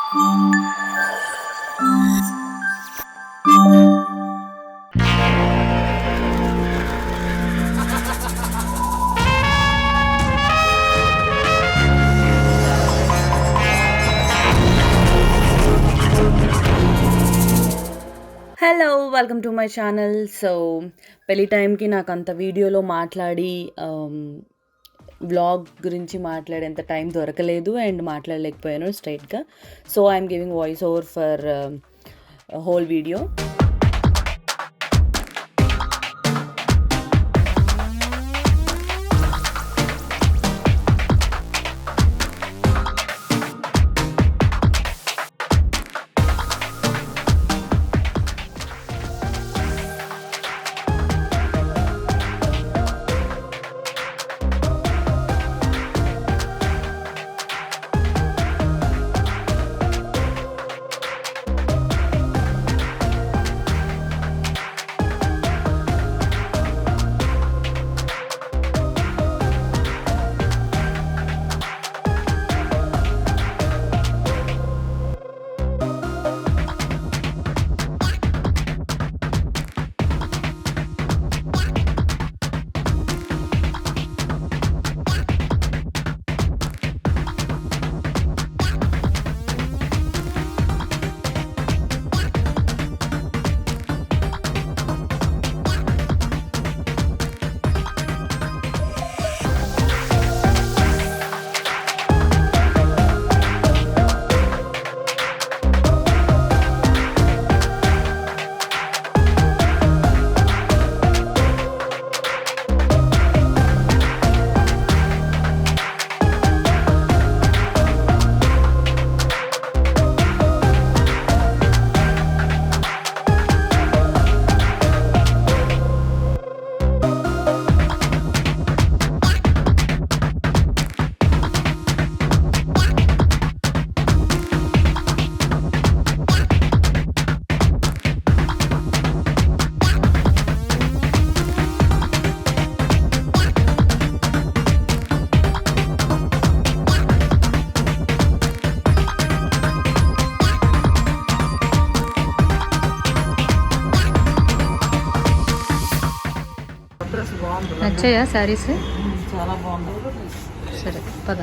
Hello welcome to my channel. So పెళ్ళి టైంకి నాకు అంత వీడియోలో మాట్లాడి వ్లాగ్ గురించి మాట్లాడేంత టైం దొరకలేదు అండ్ మాట్లాడలేకపోయాను స్ట్రైట్గా. So I'm giving voice over for whole video. నచ్చాయా శారీస్? చాలా బాగుంది. సరే పద.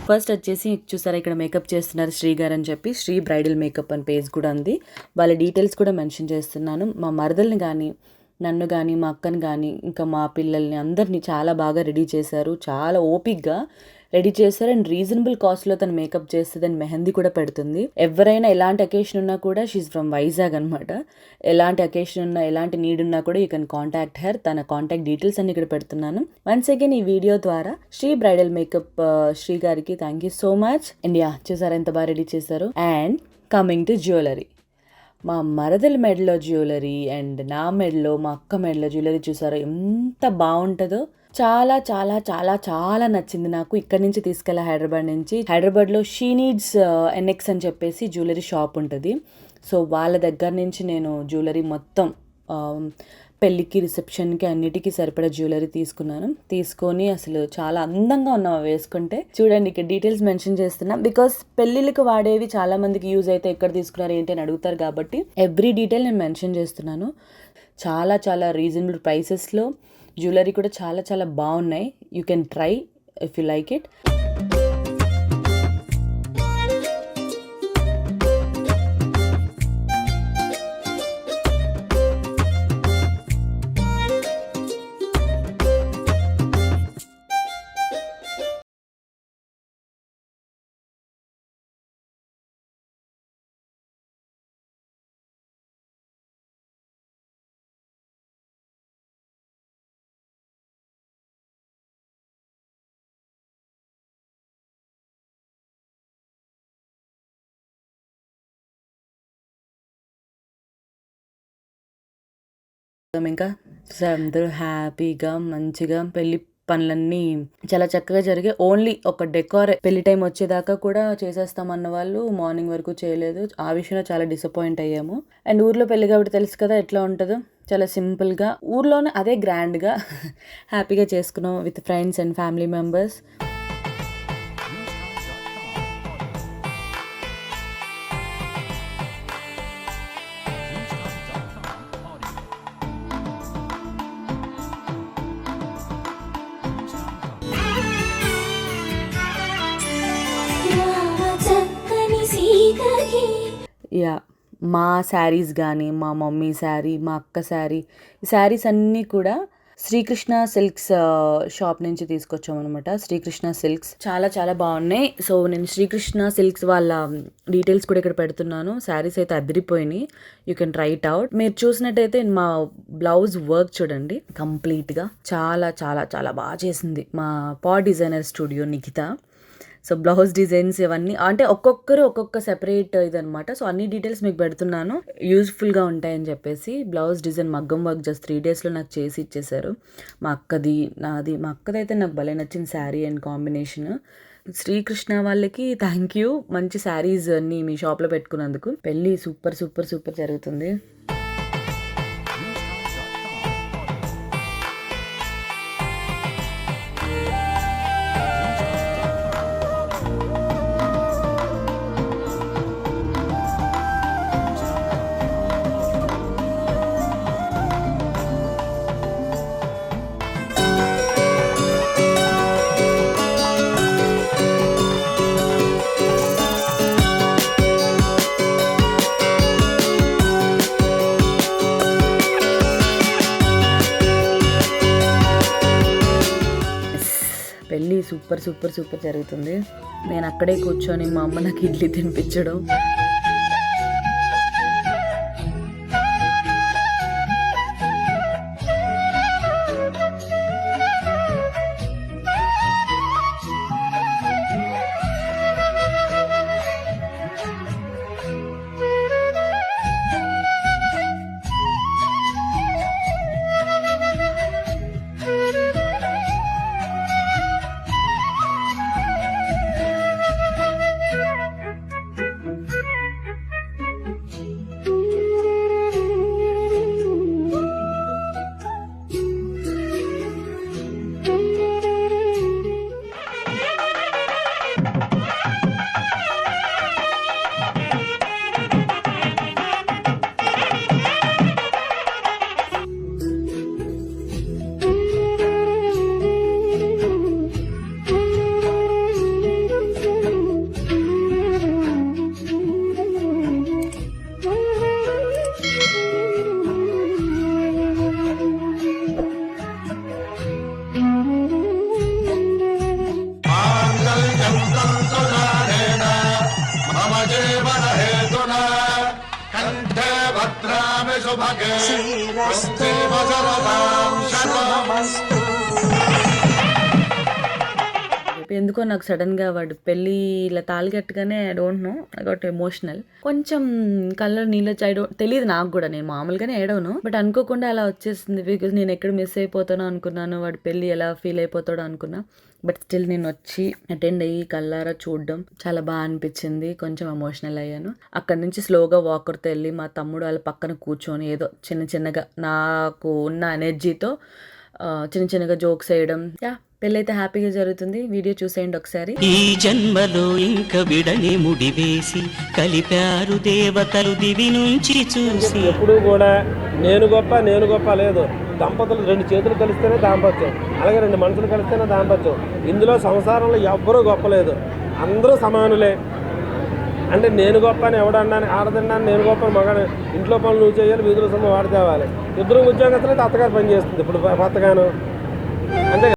ఫస్ట్ వచ్చేసి చూసారా ఇక్కడ మేకప్ చేస్తున్నారు శ్రీ గారు అని చెప్పి, శ్రీ బ్రైడల్ మేకప్ అని పేజ్ కూడా ఉంది. వాళ్ళ డీటెయిల్స్ కూడా మెన్షన్ చేస్తున్నాను. మా మరదల్ని కానీ నన్ను కానీ మా అక్కని కానీ ఇంకా మా పిల్లల్ని అందరినీ చాలా బాగా రెడీ చేశారు. చాలా ఓపిక్గా రెడీ చేశారు అండ్ రీజనబుల్ కాస్ట్లో తను మేకప్ చేస్తుంది అండ్ మెహందీ కూడా పెడుతుంది. ఎవరైనా ఎలాంటి అకేషన్ ఉన్నా కూడా షీఈ్ ఫ్రమ్ వైజాగ్ అనమాట. ఎలాంటి అకేషన్ ఉన్నా ఎలాంటి నీడ్ ఉన్నా కూడా యూ కెన్ కాంటాక్ట్ హర్. తన కాంటాక్ట్ డీటెయిల్స్ అన్ని ఇక్కడ పెడుతున్నాను. వన్స్ అగైన్ ఈ వీడియో ద్వారా శ్రీ బ్రైడల్ మేకప్ శ్రీ గారికి thank you so much. India చూసారా ఎంత బాగా రెడీ చేశారు. అండ్ కమింగ్ టు జ్యువెలరీ, మా మరదల మెడలో జ్యువెలరీ అండ్ నా మెడలో మా అక్క మెడలో జ్యువెలరీ చూసారా ఎంత బాగుంటుందో. చాలా చాలా చాలా చాలా నచ్చింది నాకు. ఇక్కడి నుంచి తీసుకెళ్ళా హైదరాబాద్ నుంచి. హైదరాబాద్లో షీ నీడ్స్ ఎన్ఎక్స్ అని చెప్పేసి జ్యువెలరీ షాప్ ఉంటుంది. సో వాళ్ళ దగ్గర నుంచి నేను జ్యువెలరీ మొత్తం పెళ్ళికి రిసెప్షన్కి అన్నిటికీ సరిపడా జ్యువెలరీ తీసుకొని అసలు చాలా అందంగా ఉన్నాం వేసుకుంటే. చూడండి ఇక్కడ డీటెయిల్స్ మెన్షన్ చేస్తున్నా బికాస్ పెళ్ళిళ్ళకి వాడేవి చాలా మందికి యూజ్ అయితే ఎక్కడ తీసుకున్నారు ఏంటి అని అడుగుతారు కాబట్టి ఎవ్రీ డీటెయిల్ నేను మెన్షన్ చేస్తున్నాను. చాలా చాలా రీజనబుల్ ప్రైసెస్లో జ్యువెలరీ కూడా చాలా చాలా బాగున్నాయి. You can try if you like it. ఇంకా అందరూ హ్యాపీగా మంచిగా పెళ్లి పనులన్నీ చాలా చక్కగా జరిగాయి. ఓన్లీ ఒక డెకోర్ పెళ్లి టైం వచ్చేదాకా కూడా చేసేస్తామన్న వాళ్ళు మార్నింగ్ వరకు చేయలేదు. ఆ విషయంలో చాలా డిసప్పాయింట్ అయ్యాము. అండ్ ఊర్లో పెళ్లి కాబట్టి తెలుసు కదా ఎట్లా ఉంటుందో, చాలా సింపుల్గా ఊర్లోనే అదే గ్రాండ్గా హ్యాపీగా చేసుకున్నాం with friends and family members. Yeah మా శారీస్ కానీ, మా మమ్మీ శారీ, మా అక్క శారీ, ఈ శారీస్ అన్నీ కూడా శ్రీకృష్ణ సిల్క్స్ షాప్ నుంచి తీసుకొచ్చామన్నమాట. శ్రీకృష్ణ సిల్క్స్ చాలా చాలా బాగున్నాయి. సో నేను శ్రీకృష్ణ సిల్క్స్ వాళ్ళ డీటెయిల్స్ కూడా ఇక్కడ పెడుతున్నాను. శారీస్ అయితే అదిరిపోయినాయి. You can try it out. మీరు చూసినట్టయితే మా బ్లౌజ్ వర్క్ చూడండి, కంప్లీట్గా చాలా చాలా చాలా బాగా చేసింది మా designer studio Nikhita. So blouse designs ఇవన్నీ అంటే ఒక్కొక్కరు ఒక్కొక్క సెపరేట్ ఇదనమాట. సో అన్ని డీటెయిల్స్ మీకు పెడుతున్నాను, యూజ్ఫుల్గా ఉంటాయని చెప్పేసి. బ్లౌజ్ డిజైన్ మగ్గం వర్క్ జస్ట్ 3 daysలో నాకు చేసి ఇచ్చేసారు. మా అక్కది, నాది. మా అక్కది అయితే నాకు భలే నచ్చింది శారీ అండ్ కాంబినేషన్. శ్రీకృష్ణ వాళ్ళకి థ్యాంక్ యూ, మంచి శారీస్ అన్ని మీ షాప్లో పెట్టుకున్నందుకు. పెళ్ళి సూపర్ సూపర్ సూపర్ జరుగుతుంది. పెళ్ళి సూపర్ సూపర్ సూపర్ జరుగుతుంది. నేను అక్కడే కూర్చొని మా అమ్మ నాకు ఇడ్లీ తినిపించడం. ఎందుకో నాకు సడన్గా వాడు పెళ్ళి ఇలా తాళి కట్టగానే I don't know, I got emotional. కొంచెం కళ్ళలో నీళ్ళు తెలియదు నాకు కూడా, నేను మామూలుగానే ఏడవను, బట్ అనుకోకుండా అలా వచ్చేసింది. బికాజ్ నేను ఎక్కడ మిస్ అయిపోతానో అనుకున్నాను, వాడు పెళ్ళి ఎలా ఫీల్ అయిపోతాడో అనుకున్నా. బట్ స్టిల్ నేను వచ్చి అటెండ్ అయ్యి కళ్ళారా చూడడం చాలా బాగా అనిపించింది. కొంచెం ఎమోషనల్ అయ్యాను. అక్కడ నుంచి స్లోగా వాకర్తో వెళ్ళి మా తమ్ముడు వాళ్ళ పక్కన కూర్చొని ఏదో చిన్న చిన్నగా నాకు ఉన్న ఎనర్జీతో చిన్న చిన్నగా జోక్స్ వేయడం. పెళ్ళైతే హ్యాపీగా జరుగుతుంది. వీడియో చూసేయండి ఒకసారి. ఈ జన్మలో ఇంక విడని ముడివేసి కలిపారు దేవతలు దివి నుంచి చూసి. ఎప్పుడు కూడా నేను గొప్ప లేదు. దంపతులు 2 చేతులు కలిస్తేనే దాంపత్యం, అలాగే 2 మనసులు కలిస్తేనే దాంపత్యం. ఇందులో సంసారంలో ఎవ్వరూ గొప్పలేదు, అందరూ సమానులే. అంటే నేను గొప్ప అని ఎవడన్నాను, ఆడదన్నాను నేను గొప్ప అని మగాను. ఇంట్లో పనులు నువ్వు చేయాలి, వీధుల సొమ్ము వాడు తేవాలి. ఇద్దరు ఉద్యోగస్తులైతే అత్తగారు పని చేస్తుంది ఇప్పుడు భర్తగాను. అంతే.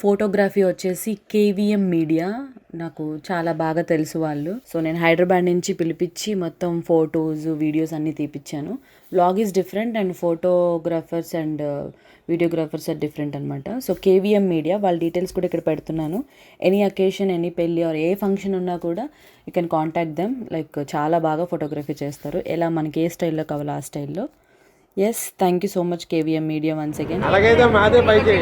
ఫోటోగ్రఫీ వచ్చేసి కేవీఎం మీడియా, నాకు చాలా బాగా తెలుసు వాళ్ళు. సో నేను హైదరాబాద్ నుంచి పిలిపించి మొత్తం ఫొటోస్ వీడియోస్ అన్నీ తీపిచ్చాను. Vlog is different and photographers and videographers are different అనమాట. సో కేవీఎం మీడియా వాళ్ళ డీటెయిల్స్ కూడా ఇక్కడ పెడుతున్నాను. ఎనీ అకేషన్, ఎనీ పెళ్ళి ఆర్ ఏ ఫంక్షన్ ఉన్నా కూడా you can contact them. Like చాలా బాగా ఫోటోగ్రఫీ చేస్తారు, ఎలా మనకి ఏ స్టైల్లో కావాలో ఆ స్టైల్లో. Yes, thank you so much KVM media once again. అలాగైతే మాదే పైకి.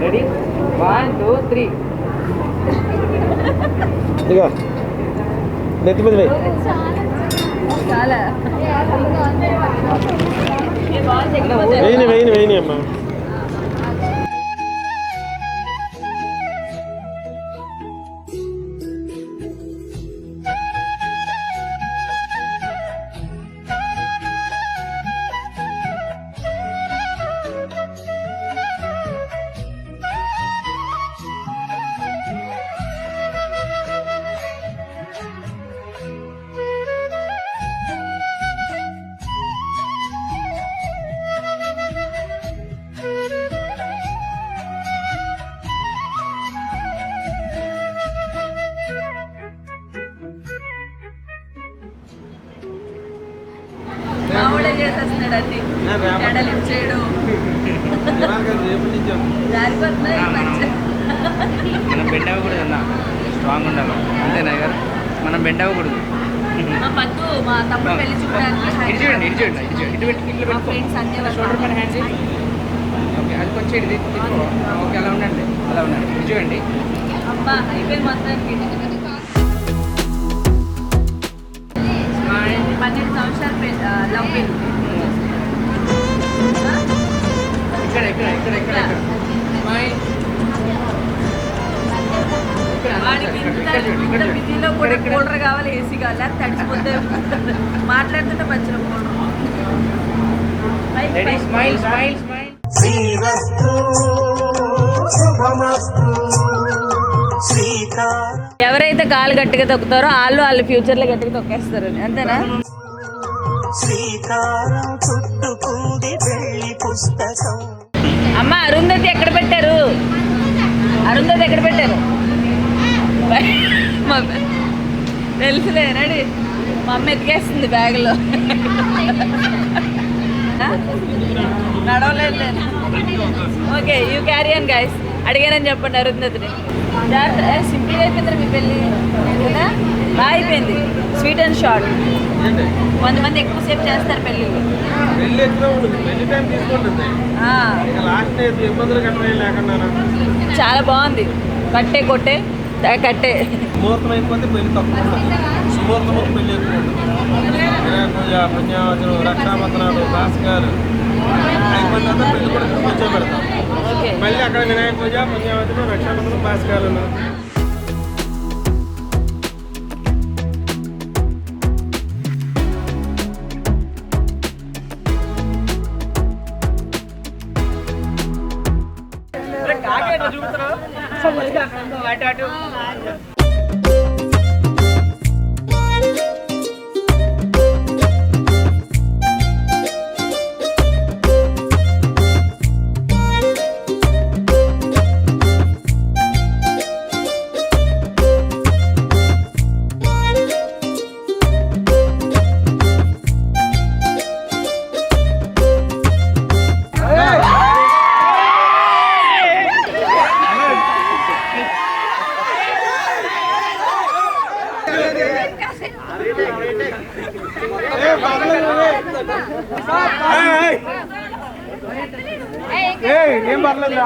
రెడీ 1 2 3. ఇక నెత్తి మీద వేయి. వేయని అమ్మా. మనం బెండ్ అవ్వకూడదు అన్న, స్ట్రాంగ్ ఉండాలి అంతేనా గారు? మనం బెండ్ అవ్వకూడదు. ఇటు చూడండి, ఇటు చూడండి, ఇటు చూడండి, ఇటు పెట్టి ఇట్లా పెట్టుకో. షోల్డర్ పైన హ్యాండ్ చేయండి. ఓకే, అది కొంచెం ఇటు తీసుకో. ఓకే, అలా ఉండండి, అలా ఉండండి. ఇటు చూడండి. ఇక్కడ ఇక్కడ ఇక్కడ ఇక్కడ బిజీలో కూడా కూలర్ కావాలి, ఏసీ కావాలి, అది తడిచిపోతే మాట్లాడుతుంటే మంచిగా స్మైల్ స్మైల్ స్మైల్. ఎవరైతే కాలు గట్టిగా తొక్కుతారో వాళ్ళు ఫ్యూచర్ లో గట్టిగా తొక్కేస్తారు, అంతేనా? అమ్మ, అరుంధతి ఎక్కడ పెట్టారు? అరుంధతి ఎక్కడ పెట్టారు? తెలుసులే, రెడీ. మా అమ్మ ఎత్తికేస్తుంది బ్యాగ్లో. నడవలేదు. Okay, you carry on guys. అడిగానని చెప్పండి అరుంధతిని. సింపుల్గా అయిపోయింది మీ పెళ్ళి కదా, బాగా అయిపోయింది. Sweet and short. కొంతమంది ఎక్కువసేపు చేస్తారు పెళ్ళిళ్ళు. పెళ్ళి ఎక్కువ ఉంటుంది, పెళ్లి టైం తీసుకుంటుంది. లాస్ట్ ఇబ్బందులు కట్టడం లేకుండా చాలా బాగుంది. కట్టే కొట్టే కట్టే. ముహూర్తం అయిపోతే పెళ్లి తక్కువ ఉంటుంది, సుముహూర్తం పెళ్లి ఎక్కువ ఉంటుంది. వినాయక పూజ, పుణ్యావచనం, రక్షాబంధనాలు, భాస్కర్ అయిపోయిన తర్వాత పెళ్లి కూడా కూర్చోబెడతాం. మళ్ళీ అక్కడ వినాయక పూజ, పుణ్యావచనం, రక్షాబంధనం, భాస్కర్లు. ఏం పర్లేదు.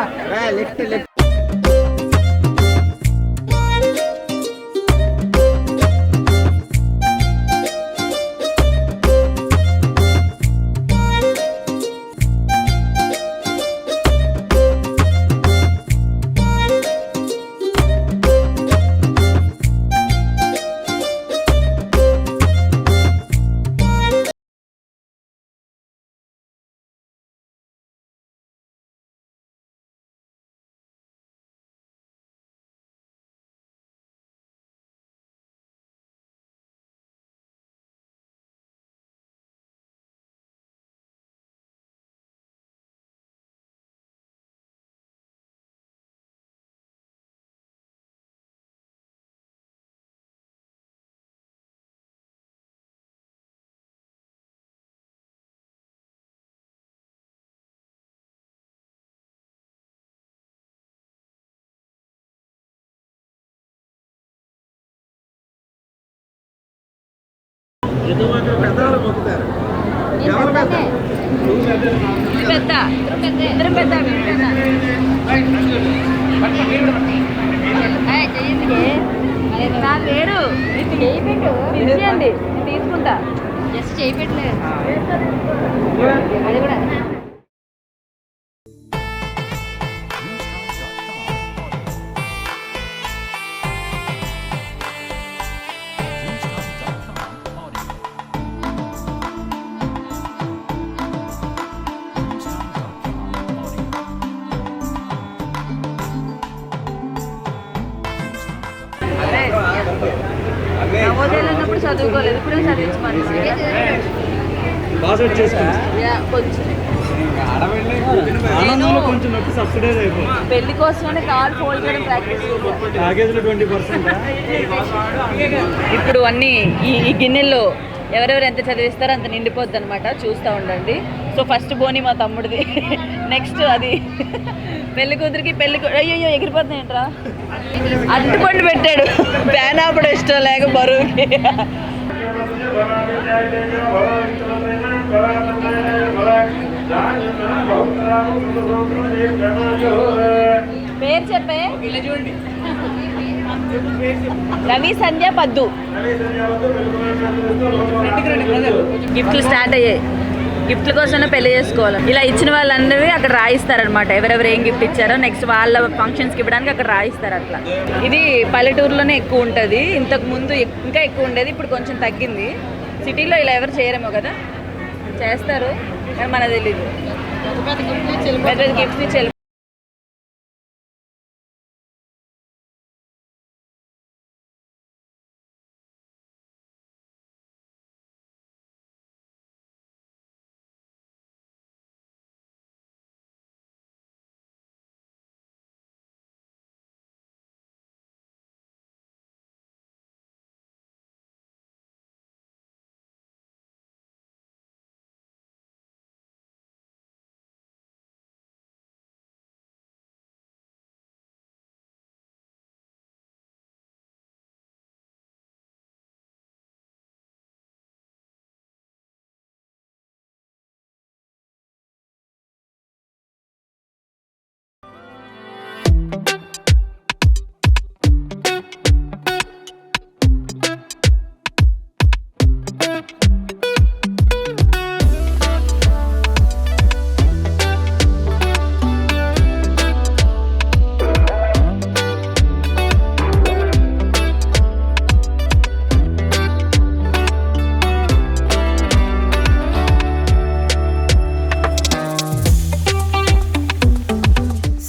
ఎందుకు మాత్రం పెద్దవాళ్ళు మొక్కుతారు. ఎవరు పెద్ద? నువ్వు పెద్ద. పెద్ద ఇద్దరు పెద్ద నా పేరు ఇచ్చేయండి, నేను తీసుకుంటా. జస్ట్ చేయి పెట్టలేదు అది కూడా. నవోదయాలు ఉన్నప్పుడు చదువుకోలేదు, ఇప్పుడు చదివించమని కొంచెం పెళ్లి కోసమని కాల్ ఫోల్డ్ చేయడం ప్రాక్టీస్ ఇప్పుడు అన్నీ ఈ గిన్నెల్లో ఎవరెవరు ఎంత చదివిస్తారో అంత నిండిపోద్ది అనమాట. చూస్తూ ఉండండి. సో ఫస్ట్ బోని మా తమ్ముడిది, నెక్స్ట్ అది పెళ్లి కూతురికి అయ్యో ఎగిరిపోతుంది ఏంట్రా, అట్టుపండు పెట్టాడు. ఫ్యాన్ ఆపడం ఇష్టం లేక బరువుకి. పేరు చెప్పే. రవి సంధ్య పద్దు. గిఫ్ట్లు స్టార్ట్ అయ్యాయి. గిఫ్ట్ల కోసమే పెళ్లి చేసుకోవాలి. ఇలా ఇచ్చిన వాళ్ళందరూ అక్కడ రాయిస్తారనమాట, ఎవరెవరు ఏం గిఫ్ట్ ఇచ్చారో నెక్స్ట్ వాళ్ళ ఫంక్షన్స్కి ఇవ్వడానికి అక్కడ రాయిస్తారు. అట్లా ఇది పల్లెటూరులోనే ఎక్కువ ఉంటుంది. ఇంతకు ముందు ఇంకా ఎక్కువ ఉండేది, ఇప్పుడు కొంచెం తగ్గింది. సిటీలో ఇలా ఎవరు చేయరేమో కదా, చేస్తారు కానీ మనకు తెలీదు. పెద్ద గిఫ్ట్స్ ఇచ్చి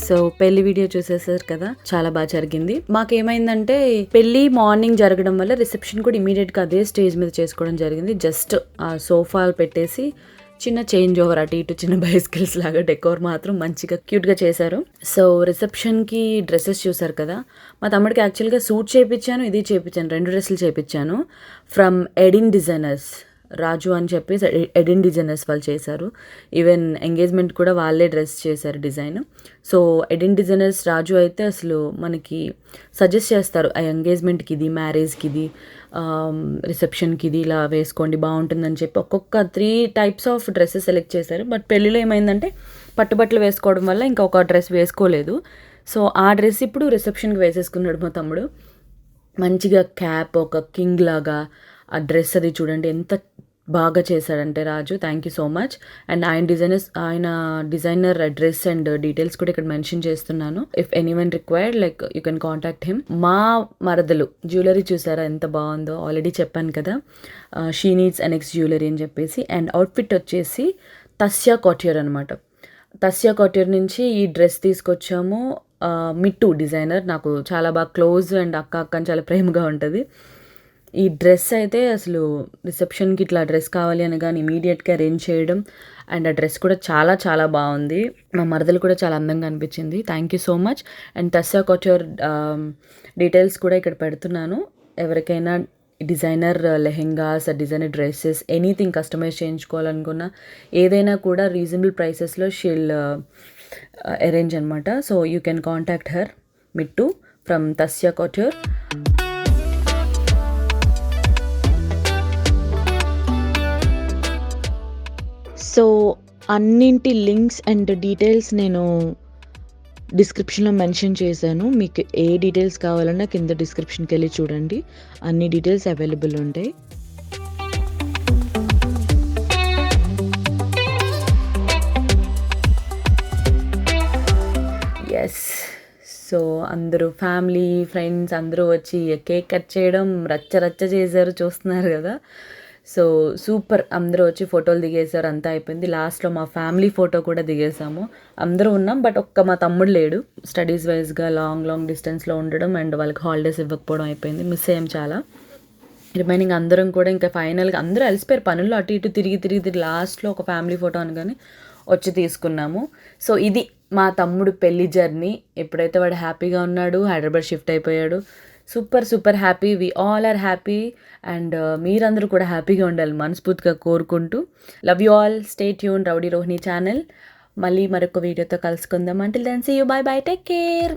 సో పెళ్లి వీడియో చూసేసారు కదా, చాలా బాగా జరిగింది. మాకేమైందంటే పెళ్లి మార్నింగ్ జరగడం వల్ల రిసెప్షన్ కూడా ఇమీడియట్గా అదే స్టేజ్ మీద చేసుకోవడం జరిగింది. జస్ట్ ఆ సోఫాలు పెట్టేసి చిన్న చేంజ్ ఓవర్, అటు ఇటు చిన్న బైస్కిల్స్ లాగా డెకోర్ మాత్రం మంచిగా క్యూట్గా చేశారు. సో రిసెప్షన్కి డ్రెస్సెస్ చూసారు కదా, మా తమ్ముడికి యాక్చువల్గా సూట్ చేయించాను, ఇది చేయించాను, 2 డ్రెస్సులు చేయించాను. ఫ్రమ్ ఎడిన్ డిజైనర్స్, రాజు అని చెప్పేసి ఎడిన్ డిజైనర్స్ వాళ్ళు చేశారు. ఈవెన్ ఎంగేజ్మెంట్ కూడా వాళ్ళే డ్రెస్ చేశారు డిజైన్. సో ఎడిన్ డిజైనర్స్ రాజు అయితే అసలు మనకి సజెస్ట్ చేస్తారు, ఆ ఎంగేజ్మెంట్కి ఇది, మ్యారేజ్కి ఇది, రిసెప్షన్కి ఇది ఇలా వేసుకోండి బాగుంటుందని చెప్పి ఒక్కొక్క 3 టైప్స్ ఆఫ్ డ్రెస్సెస్ సెలెక్ట్ చేశారు. బట్ పెళ్ళిలో ఏమైందంటే పట్టుబట్టలు వేసుకోవడం వల్ల ఇంకా ఒక డ్రెస్ వేసుకోలేదు. సో ఆ డ్రెస్ ఇప్పుడు రిసెప్షన్కి వేసేసుకున్నాడు మా తమ్ముడు. మంచిగా క్యాప్, ఒక కింగ్ లాగా ఆ డ్రెస్ అది చూడండి ఎంత బాగా చేశాడంటే Raju. Thank you so much. And ఆయన డిజైనర్ అడ్రస్ అండ్ డీటెయిల్స్ కూడా ఇక్కడ మెన్షన్ చేస్తున్నాను. If anyone required like you can contact him. మా మరదలు జ్యువెలరీ చూసారా ఎంత బాగుందో, ఆల్రెడీ చెప్పాను కదా, షీ నీడ్స్ ఎనెక్స్ జ్యువెలరీ అని చెప్పేసి. అండ్ అవుట్ఫిట్ వచ్చేసి తస్యా కాట్యూర్ అనమాట. తస్యా కాట్యూర్ నుంచి ఈ డ్రెస్ తీసుకొచ్చాము. మిట్టు డిజైనర్ నాకు చాలా బాగా క్లోజ్ అండ్ అక్క అని చాలా ప్రేమగా ఉంటుంది. ఈ డ్రెస్ అయితే అసలు రిసెప్షన్కి ఇట్లా డ్రెస్ కావాలి అని కానీ ఇమీడియట్గా అరేంజ్ చేయడం, అండ్ ఆ డ్రెస్ కూడా చాలా చాలా బాగుంది. మా మరదలు కూడా చాలా అందంగా అనిపించింది. Thank you so much. And Tasya Couture details కూడా ఇక్కడ పెడుతున్నాను. ఎవరికైనా designer lehengas, designer dresses, anything customize చేయించుకోవాలనుకున్నా ఏదైనా కూడా రీజనబుల్ ప్రైసెస్లో షీల్ అరేంజ్ అనమాట. So you can contact her, Mittu from Tasya Couture. So అన్నింటి లింక్స్ అండ్ డీటెయిల్స్ నేను డిస్క్రిప్షన్లో మెన్షన్ చేశాను. మీకు ఏ డీటెయిల్స్ కావాలన్నా కింద డిస్క్రిప్షన్కి వెళ్ళి చూడండి, అన్ని డీటెయిల్స్ అవైలబుల్ ఉంటాయి. ఎస్, సో అందరూ ఫ్యామిలీ ఫ్రెండ్స్ అందరూ వచ్చి కేక్ కట్ చేయడం రచ్చ చేశారు, చూస్తున్నారు కదా. సో సూపర్, అందరూ వచ్చి ఫోటోలు దిగేశారు, అంతా అయిపోయింది. లాస్ట్లో మా ఫ్యామిలీ ఫోటో కూడా దిగేసాము. అందరూ ఉన్నాం, బట్ ఒక్క మా తమ్ముడు లేడు, స్టడీస్ వైజ్గా లాంగ్ డిస్టెన్స్లో ఉండడం అండ్ వాళ్ళకి హాలిడేస్ ఇవ్వకపోవడం అయిపోయింది, మిస్ అయ్యాం చాలా. రిమైనింగ్ అందరం కూడా ఇంకా ఫైనల్గా అందరూ అలసిపోయారు పనుల్లో, అటు ఇటు తిరిగి లాస్ట్లో ఒక ఫ్యామిలీ ఫోటో అనగానే వచ్చి తీసుకున్నాము. సో ఇది మా తమ్ముడు పెళ్లి జర్నీ. ఎప్పుడైతే వాడు హ్యాపీగా ఉన్నాడు, హైదరాబాద్ షిఫ్ట్ అయిపోయాడు, super happy, we all are happy. And మీరందరూ కూడా హ్యాపీగా ఉండాలి మనస్ఫూర్తిగా కోరుకుంటూ, love you all, stay tune rowdy Rohini channel. మళ్ళీ మరొక వీడియోతో కలుసుకుందాం. Until then see you, bye take care.